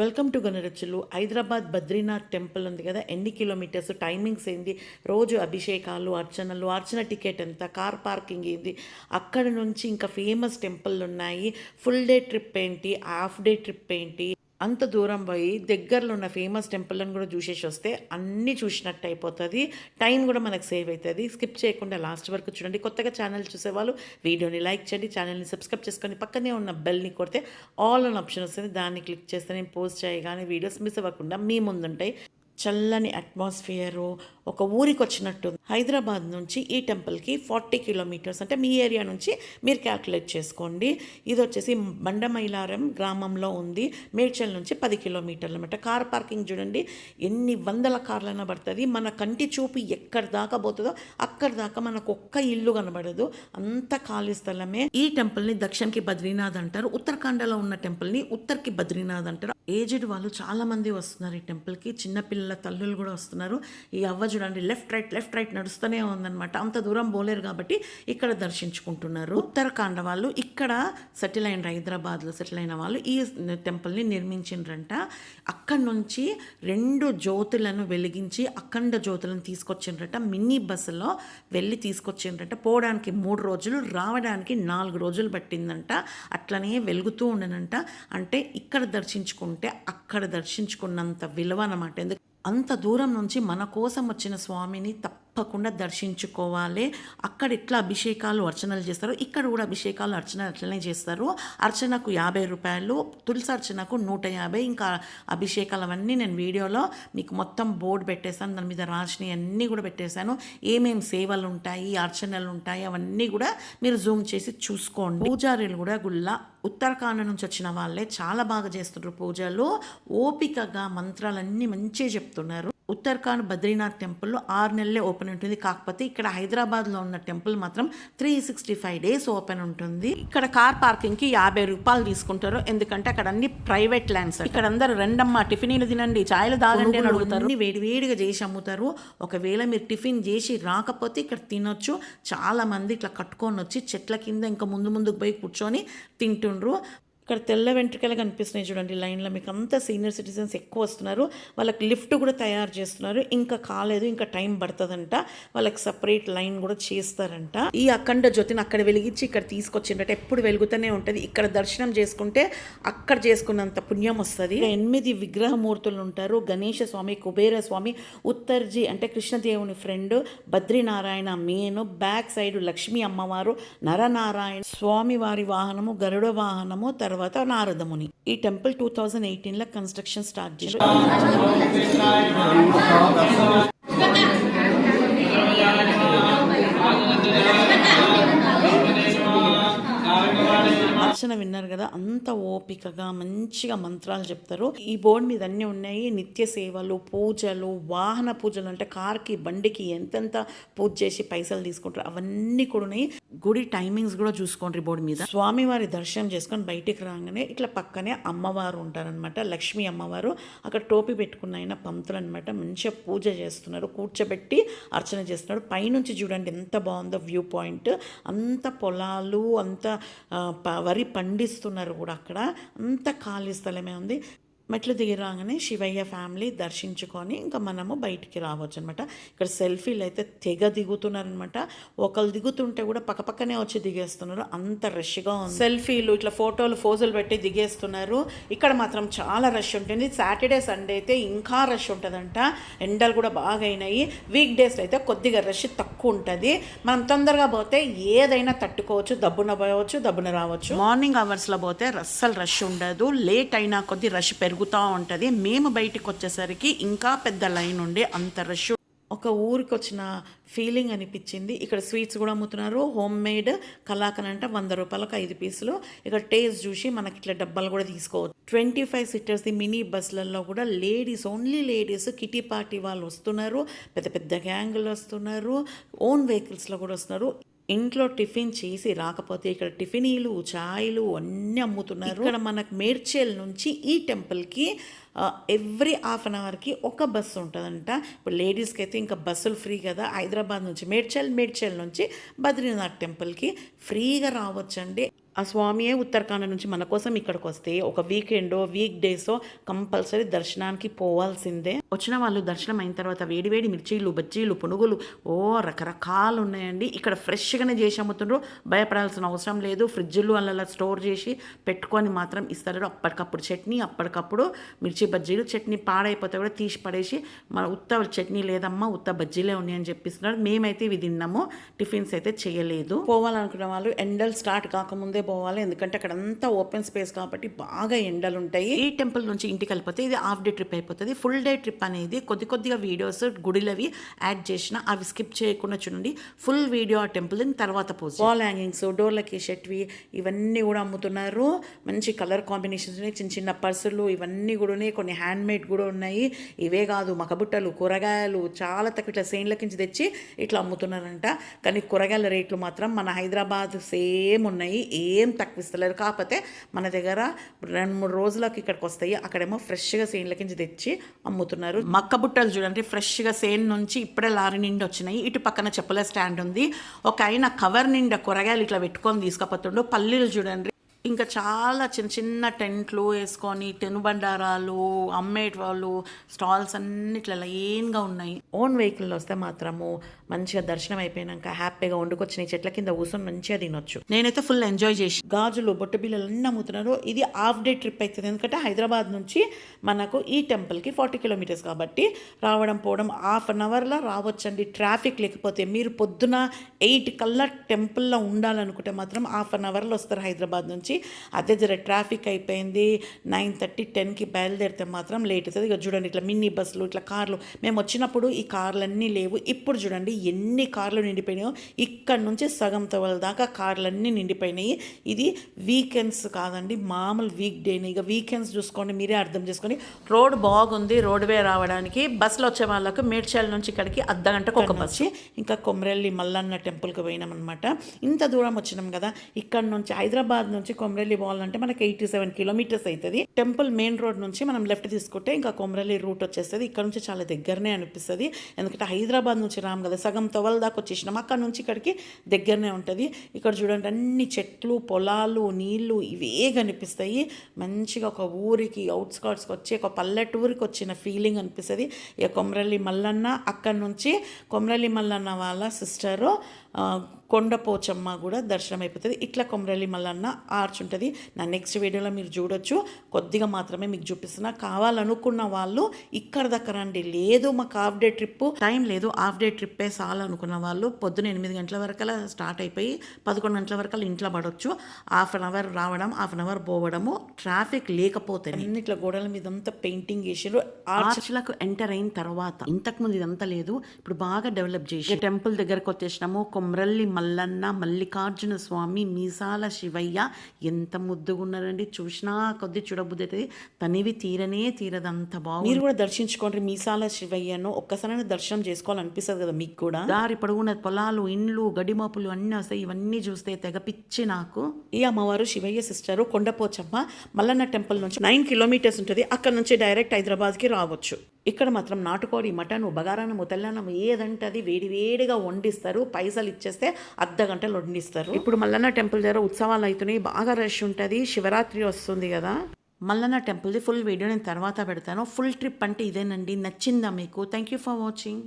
Welcome to గణరచ్చులు. Hyderabad Badrinath temple ఉంది కదా, ఎన్ని కిలోమీటర్స్, టైమింగ్స్ ఏంది, రోజు అభిషేకాలు, అర్చనలు, అర్చన టికెట్ ఎంత, కార్ పార్కింగ్ ఏంది, అక్కడ నుంచి ఇంకా ఫేమస్ టెంపుల్ ఉన్నాయి, ఫుల్ డే ట్రిప్ ఏంటి, హాఫ్ డే ట్రిప్ ఏంటి, అంత దూరం పోయి దగ్గరలో ఉన్న ఫేమస్ టెంపుల్ని కూడా చూసేసి వస్తే అన్నీ చూసినట్టు అయిపోతుంది. టైం కూడా మనకు సేవ్ అవుతుంది. స్కిప్ చేయకుండా లాస్ట్ వరకు చూడండి. కొత్తగా ఛానల్ చూసేవాళ్ళు వీడియోని లైక్ చేయండి, ఛానల్ని సబ్స్క్రైబ్ చేసుకొని పక్కనే ఉన్న బెల్ని కొడితే ఆల్ అన్ ఆప్షన్ వస్తుంది. దాన్ని క్లిక్ చేస్తే నేను పోస్ట్ చేయగానే వీడియోస్ మిస్ అవ్వకుండా మీ ముందుంటాయి. చల్లని అట్మాస్ఫియరు, ఒక ఊరికి వచ్చినట్టు. హైదరాబాద్ నుంచి ఈ టెంపుల్కి 40 కిలోమీటర్స్, అంటే మీ ఏరియా నుంచి మీరు క్యాల్కులేట్ చేసుకోండి. ఇది వచ్చేసి బండమైలారం గ్రామంలో ఉంది. మేడ్చల్ నుంచి 10 కిలోమీటర్లు అనమాట. కార్ పార్కింగ్ చూడండి, ఎన్ని వందల కార్లైనా పడుతుంది. మన కంటి చూపు ఎక్కడి దాకా పోతుందో అక్కడి దాకా మనకు ఒక్క ఇల్లు కనబడదు, అంత ఖాళీ స్థలమే. ఈ టెంపుల్ని దక్షిణకి బద్రీనాథ్ అంటారు, ఉత్తరాఖండలో ఉన్న టెంపుల్ని ఉత్తర్కి బద్రీనాథ్ అంటారు. ఏజ్డ్ వాళ్ళు చాలా మంది వస్తున్నారు ఈ టెంపుల్కి, చిన్నపిల్లల తల్లులు కూడా వస్తున్నారు. ఈ అవ్వ చూడండి, లెఫ్ట్ రైట్ నడుస్తూనే ఉందన్నమాట. అంత దూరం పోలేరు కాబట్టి ఇక్కడ దర్శించుకుంటున్నారు. ఉత్తరాఖండ వాళ్ళు ఇక్కడ సెటిల్ అయిన, హైదరాబాద్లో సెటిల్ అయిన వాళ్ళు ఈ టెంపుల్ని నిర్మించిండ్రంట. అక్కడి నుంచి 2 జ్యోతులను వెలిగించి అఖండ జ్యోతులను తీసుకొచ్చిండ్రట. మినీ బస్సులో వెళ్ళి తీసుకొచ్చిండ్రట. పోవడానికి 3 రోజులు, రావడానికి 4 రోజులు పట్టిందంట. అట్లనే వెలుగుతూ ఉండనంట. అంటే ఇక్కడ దర్శించుకుంటే అక్కడ దర్శించుకున్నంత విలువ అన్నమాట. ఎందుకు అంత దూరం నుంచి మన కోసం వచ్చిన స్వామిని తప్పకుండా దర్శించుకోవాలి. అక్కడ ఎట్లా అభిషేకాలు అర్చనలు చేస్తారు, ఇక్కడ కూడా అభిషేకాలు అర్చనలు అట్లనే చేస్తారు. అర్చనకు 50 రూపాయలు, తులసి అర్చనకు 150. ఇంకా అభిషేకాలు అవన్నీ నేను వీడియోలో మీకు మొత్తం బోర్డు పెట్టేశాను, దాని మీద రాసినవి అన్నీ కూడా పెట్టేశాను. ఏమేమి సేవలు ఉంటాయి, అర్చనలు ఉంటాయి, అవన్నీ కూడా మీరు జూమ్ చేసి చూసుకోండి. పూజారులు కూడా గుళ్ళ ఉత్తరాఖండ్ నుంచి వచ్చిన వాళ్ళే చాలా బాగా చేస్తున్నారు పూజలు. ఓపికగా మంత్రాలన్నీ మంచిగా చెప్తున్నారు. ఉత్తరాఖండ్ బద్రీనాథ్ టెంపుల్లో 6 నెలలే ఓపెన్ ఉంటుంది. కాకపోతే ఇక్కడ హైదరాబాద్లో ఉన్న టెంపుల్ మాత్రం 365 డేస్ ఓపెన్ ఉంటుంది. ఇక్కడ కార్ పార్కింగ్కి 50 రూపాయలు తీసుకుంటారు. ఎందుకంటే అక్కడ అన్ని ప్రైవేట్ ల్యాండ్స్. ఇక్కడ అందరూ రెండమ్మ టిఫిన్లు తినండి, చాయలు తాగండి అని అడుగుతారు. వేడివేడిగా చేసి అమ్ముతారు. ఒకవేళ మీరు టిఫిన్ చేసి రాకపోతే ఇక్కడ తినొచ్చు. చాలా మంది ఇట్లా కట్టుకొని వచ్చి చెట్ల కింద ఇంకా ముందుకు పోయి కూర్చొని తింటుండ్రు. ఇక్కడ తెల్ల వెంట్రుకలు కనిపిస్తున్నాయి చూడండి లైన్లో. మీకు అంతా సీనియర్ సిటిజన్స్ ఎక్కువ వస్తున్నారు. వాళ్ళకి లిఫ్ట్ కూడా తయారు చేస్తున్నారు. ఇంకా కాలేదు, ఇంకా టైం పడుతుందంట. వాళ్ళకి సపరేట్ లైన్ కూడా చేస్తారంట. ఈ అఖండ జ్యోతిని అక్కడ వెలిగించి ఇక్కడ తీసుకొచ్చిండట. ఎప్పుడు వెలుగుతూనే ఉంటుంది. ఇక్కడ దర్శనం చేసుకుంటే అక్కడ చేసుకున్నంత పుణ్యం వస్తుంది. 8 విగ్రహమూర్తులు ఉంటారు. గణేష స్వామి, కుబేర స్వామి, ఉత్తర్జీ అంటే కృష్ణదేవుని friend, Badrinarayana main, back side Lakshmi అమ్మవారు, నరనారాయణ స్వామి వారి వాహనము, గరుడ వాహనము, తర్వాత నారదముని. ఈ టెంపుల్ 2018లో కన్స్ట్రక్షన్ స్టార్ట్ చేశారు. అర్చన విన్నారు కదా, అంత ఓపికగా మంచిగా మంత్రాలు చెప్తారు. ఈ బోర్డు మీద అన్నీ ఉన్నాయి. నిత్య సేవలు, పూజలు, వాహన పూజలు, అంటే కార్కి బండికి ఎంతెంత పూజ చేసి పైసలు తీసుకుంటారు అవన్నీ కూడా ఉన్నాయి. గుడి టైమింగ్స్ కూడా చూసుకోండి బోర్డు మీద. స్వామివారి దర్శనం చేసుకొని బయటికి రాగానే ఇట్లా పక్కనే అమ్మవారు ఉంటారనమాట, లక్ష్మీ అమ్మవారు. అక్కడ టోపీ పెట్టుకున్న ఆయన పంతులు అనమాట. మంచిగా పూజ చేస్తున్నారు, కూర్చోబెట్టి అర్చన చేస్తున్నారు. పైనుంచి చూడండి ఎంత బాగుందో వ్యూ పాయింట్. అంత పొలాలు, అంత వరి పండిస్తున్నారు కూడా. అక్కడ అంత ఖాళీ స్థలమే ఉంది. మెట్లు దిగి రాగానే శివయ్య ఫ్యామిలీ దర్శించుకొని ఇంకా మనము బయటికి రావచ్చు అనమాట. ఇక్కడ సెల్ఫీలు అయితే తెగ దిగుతున్నారనమాట. ఒకళ్ళు దిగుతుంటే కూడా పక్కపక్కనే వచ్చి దిగేస్తున్నారు, అంత రష్గా ఉంది. సెల్ఫీలు ఇట్లా ఫోజులు పెట్టి దిగేస్తున్నారు. ఇక్కడ మాత్రం చాలా రష్ ఉంటుంది. సాటర్డే సండే అయితే ఇంకా రష్ ఉంటుందంట. ఎండలు కూడా బాగా అయినాయి. వీక్ డేస్ అయితే కొద్దిగా రష్ తక్కువ ఉంటుంది. మనం తొందరగా పోతే ఏదైనా తట్టుకోవచ్చు, దబ్బున పోవచ్చు, దబ్బున రావచ్చు. మార్నింగ్ అవర్స్లో పోతే అస్సలు రష్ ఉండదు. లేట్ అయినా కొద్ది రష్ పెరుగుతూ ఉంటుంది. మేము బయటికి వచ్చేసరికి ఇంకా పెద్ద లైన్ ఉండే, అంత రష్. ఒక ఊరికి వచ్చిన ఫీలింగ్ అనిపించింది. ఇక్కడ స్వీట్స్ కూడా అమ్ముతున్నారు. హోమ్ మేడ్ కలాకన్ అంటే 100 రూపాయలకు 5 పీసులు. ఇక్కడ టేస్ట్ చూసి మనకి ఇట్లా డబ్బాలు కూడా తీసుకోవచ్చు. 25 సీటర్స్ది మినీ బస్సులలో కూడా ladies, only ladies, kitty party వాళ్ళు వస్తున్నారు. పెద్ద పెద్ద గ్యాంగులు వస్తున్నారు. ఓన్ వెహికల్స్లో కూడా వస్తున్నారు. ఇంట్లో టిఫిన్ చేసి రాకపోతే ఇక్కడ టిఫినీలు, ఛాయ్లు అన్నీ అమ్ముతున్నారు. ఇక్కడ మనకు మేడ్చల్ నుంచి ఈ టెంపుల్కి ఎవ్రీ హాఫ్ అన్ అవర్కి ఒక బస్సు ఉంటుందంట. ఇప్పుడు లేడీస్కి అయితే ఇంకా బస్సులు ఫ్రీ కదా. హైదరాబాద్ నుంచి మేడ్చల్ నుంచి బద్రీనాథ్ టెంపుల్కి ఫ్రీగా రావచ్చండి. ఆ స్వామియే ఉత్తరాఖండ్ నుంచి మన కోసం ఇక్కడికి వస్తే ఒక వీకెండో వీక్ డేసో కంపల్సరీ దర్శనానికి పోవాల్సిందే. వచ్చిన వాళ్ళు దర్శనం అయిన తర్వాత వేడి వేడి మిర్చీలు, బజ్జీలు, పునుగులు రకరకాలు ఉన్నాయండి. ఇక్కడ ఫ్రెష్గానే చేసి అమ్ముతుండ్రు. భయపడాల్సిన అవసరం లేదు. ఫ్రిడ్జ్లు అలా స్టోర్ చేసి పెట్టుకొని మాత్రం ఇస్తారు. అప్పటికప్పుడు చట్నీ, అప్పటికప్పుడు మిర్చి బజ్జీలు. చట్నీ పాడైపోతే కూడా తీసి పడేసి మన ఉత్త చట్నీ లేదమ్మా ఉత్త బజ్జీలే ఉన్నాయని చెప్పిస్తున్నారు. మేమైతే ఇవి తిన్నాము, టిఫిన్స్ అయితే చేయలేదు. పోవాలనుకున్న వాళ్ళు ఎండలు స్టార్ట్ కాకముందే పోవాలి, ఎందుకంటే అక్కడ అంతా ఓపెన్ స్పేస్ కాబట్టి బాగా ఎండలు ఉంటాయి. ఈ టెంపుల్ నుంచి ఇంటికి వెళ్ళిపోతే ఇది హాఫ్ డే ట్రిప్ అయిపోతుంది. ఫుల్ డే ట్రిప్ అనేది కొద్దిగా వీడియోస్ గుడిలవి యాడ్ చేసిన అవి స్కిప్ చేయకుండా చూడండి. ఫుల్ వీడియో ఆ టెంపుల్ తర్వాత పోస్ట్ వాల్ హ్యాంగింగ్స్, డోర్లకి షెట్వి ఇవన్నీ కూడా అమ్ముతున్నారు. మంచి కలర్ కాంబినేషన్స్ ఉన్నాయి. చిన్న చిన్న పర్సులు ఇవన్నీ కూడా ఉన్నాయి. కొన్ని హ్యాండ్ మేడ్ కూడా ఉన్నాయి. ఇవే కాదు మకబుట్టలు, కూరగాయలు చాలా తక్కువ ఇట్లా సేన్లకించి తెచ్చి ఇట్లా అమ్ముతున్నారంట. కానీ కూరగాయల రేట్లు మాత్రం మన హైదరాబాద్ సేమ్ ఉన్నాయి, ఏం తక్కువిస్తలేరు. కాకపోతే మన దగ్గర 2-3 రోజులకు ఇక్కడికి వస్తాయి, అక్కడేమో ఫ్రెష్గా సేన్లకించి తెచ్చి అమ్ముతున్నారు. మక్క బుట్టలు చూడండి, ఫ్రెష్గా సేన్ నుంచి ఇప్పుడే లారీ నిండి వచ్చినాయి. ఇటు పక్కన చెప్పుల స్టాండ్ ఉంది. ఒక ఆయన కవర్ నిండా కూరగాయలు ఇట్లా పెట్టుకొని తీసుకపోతుండు. పల్లీలు చూడండి, ఇంకా చాలా చిన్న చిన్న టెంట్లు వేసుకొని తినుబండారాలు అమ్మేటవాళ్ళు స్టాల్స్ అన్ని ఇట్లా లైన్గా ఉన్నాయి. ఓన్ వెహికల్లో వస్తే మాత్రము మంచిగా దర్శనం అయిపోయినాక హ్యాపీగా వండుకొచ్చిన చెట్ల కింద కూర్చొని మంచిగా తినొచ్చు. నేనైతే ఫుల్ ఎంజాయ్ చేసి గాజులు, బొట్టు బిల్లలు అన్నీ అమ్ముతున్నారు. ఇది హాఫ్ డే ట్రిప్ అవుతుంది, ఎందుకంటే హైదరాబాద్ నుంచి మనకు ఈ టెంపుల్కి 40 కిలోమీటర్స్ కాబట్టి రావడం పోవడం హాఫ్ అన్ అవర్లో రావచ్చండి. ట్రాఫిక్ లేకపోతే మీరు పొద్దున 8 కల్లా టెంపుల్లో ఉండాలనుకుంటే మాత్రం హాఫ్ అన్ అవర్లో వస్తారు హైదరాబాద్ నుంచి. అదే జర ట్రాఫిక్ అయిపోయింది 9:30, 10కి బయలుదేరితే మాత్రం లేట్ అవుతుంది. ఇక చూడండి ఇట్లా మినీ బస్సులు, ఇట్లా కార్లు. మేము వచ్చినప్పుడు ఈ కార్లన్నీ లేవు. ఇప్పుడు చూడండి ఎన్ని కార్లు నిండిపోయినాయో. ఇక్కడ నుంచి సగం తవల దాకా కార్లన్నీ నిండిపోయినాయి. ఇది వీకెండ్స్ కాదండి, మామూలు వీక్ డేని. ఇక వీకెండ్స్ చూసుకోండి, మీరే అర్థం చేసుకోండి. రోడ్ బాగుంది. రోడ్వే రావడానికి బస్సులో వచ్చే వాళ్ళకు మేడ్చల్ నుంచి ఇక్కడికి అర్ధగంటకు ఒక బస్సు. ఇంకా కొమరెల్లి మల్లన్న టెంపుల్కి పోయినాం అనమాట. ఇంత దూరం వచ్చినాం కదా, ఇక్కడ నుంచి హైదరాబాద్ నుంచి కొమరెల్లి పోవాలంటే మనకి 87 కిలోమీటర్స్ అవుతుంది. టెంపుల్ మెయిన్ రోడ్ నుంచి మనం లెఫ్ట్ తీసుకుంటే ఇంకా కొమరెల్లి రూట్ వచ్చేస్తుంది. ఇక్కడ నుంచి చాలా దగ్గరనే అనిపిస్తుంది, ఎందుకంటే హైదరాబాద్ నుంచి రాము కదా, సగం తొవల దాకా వచ్చేసినాం. అక్కడ నుంచి ఇక్కడికి దగ్గరనే ఉంటుంది. ఇక్కడ చూడండి అన్ని చెట్లు, పొలాలు, నీళ్లు ఇవే కనిపిస్తాయి. మంచిగా ఒక ఊరికి అవుట్స్కర్ట్స్కి వచ్చి ఒక పల్లెటూరికి వచ్చిన ఫీలింగ్ అనిపిస్తుంది. ఇక కొమరెల్లి మల్లన్న, అక్కడ నుంచి కొమరెల్లి మల్లన్న వాళ్ళ సిస్టరు కొండపోచమ్మ కూడా దర్శనం అయిపోతుంది. ఇట్లా కొమరెల్లి మల్లన్న ఆర్చ్ ఉంటుంది. నా నెక్స్ట్ వీడియోలో మీరు చూడొచ్చు. కొద్దిగా మాత్రమే మీకు చూపిస్తున్నా. కావాలనుకున్న వాళ్ళు ఇక్కడ దగ్గర అండి, లేదు మాకు హాఫ్ డే ట్రిప్ టైం లేదు, హాఫ్ డే ట్రిప్పే చాలు అనుకున్న వాళ్ళు పొద్దున 8 గంటల వరకు స్టార్ట్ అయిపోయి 11 గంటల వరకు ఇంట్లో పడవచ్చు. హాఫ్ అన్ అవర్ రావడం, హాఫ్ అన్ అవర్ పోవడము. ట్రాఫిక్ లేకపోతే ఇట్లా గోడల మీద అంతా పెయింటింగ్ చేసారు. ఆర్చ్లకు ఎంటర్ అయిన తర్వాత, ఇంతకుముందు ఇదంతా లేదు, ఇప్పుడు బాగా డెవలప్ చేసి టెంపుల్ దగ్గరకు వచ్చేసినాము. కొమరెల్లి మల్లన్న, మల్లికార్జున స్వామి, మీసాల శివయ్య ఎంత ముద్దుగా ఉన్నారండి. చూసినా కొద్ది చూడబుద్ధి అవుతుంది, తనివి తీరదంత బాగుంది. మీరు కూడా దర్శించుకోండి మీసాల శివయ్యను. ఒక్కసారి దర్శనం చేసుకోవాలనిపిస్తుంది కదా మీకు కూడా. దారి పొడవున పొలాలు, ఇండ్లు, గడిమాపులు అన్నీ వస్తాయి. ఇవన్నీ చూస్తే తెగ పిచ్చి నాకు. ఈ అమ్మవారు శివయ్య సిస్టరు కొండపోచమ్మ మల్లన్న టెంపుల్ నుంచి 9 కిలోమీటర్స్ ఉంటుంది. అక్కడ నుంచి డైరెక్ట్ హైదరాబాద్కి రావచ్చు. ఇక్కడ మాత్రం నాటుకోడి, మటను, బగారానము, తెల్లన్నము ఏదంటే అది వేడివేడిగా వండిస్తారు. పైసలు ఇచ్చేస్తే అర్ధగంటలు వండిస్తారు. ఇప్పుడు మల్లన్న టెంపుల్ దగ్గర ఉత్సవాలు అవుతున్నాయి, బాగా రష్ ఉంటుంది. శివరాత్రి వస్తుంది కదా. మల్లన్న టెంపుల్ది ఫుల్ వీడియో నేను తర్వాత పెడతాను. ఫుల్ ట్రిప్ అంటే ఇదేనండి. నచ్చిందా మీకు? Thank you for watching.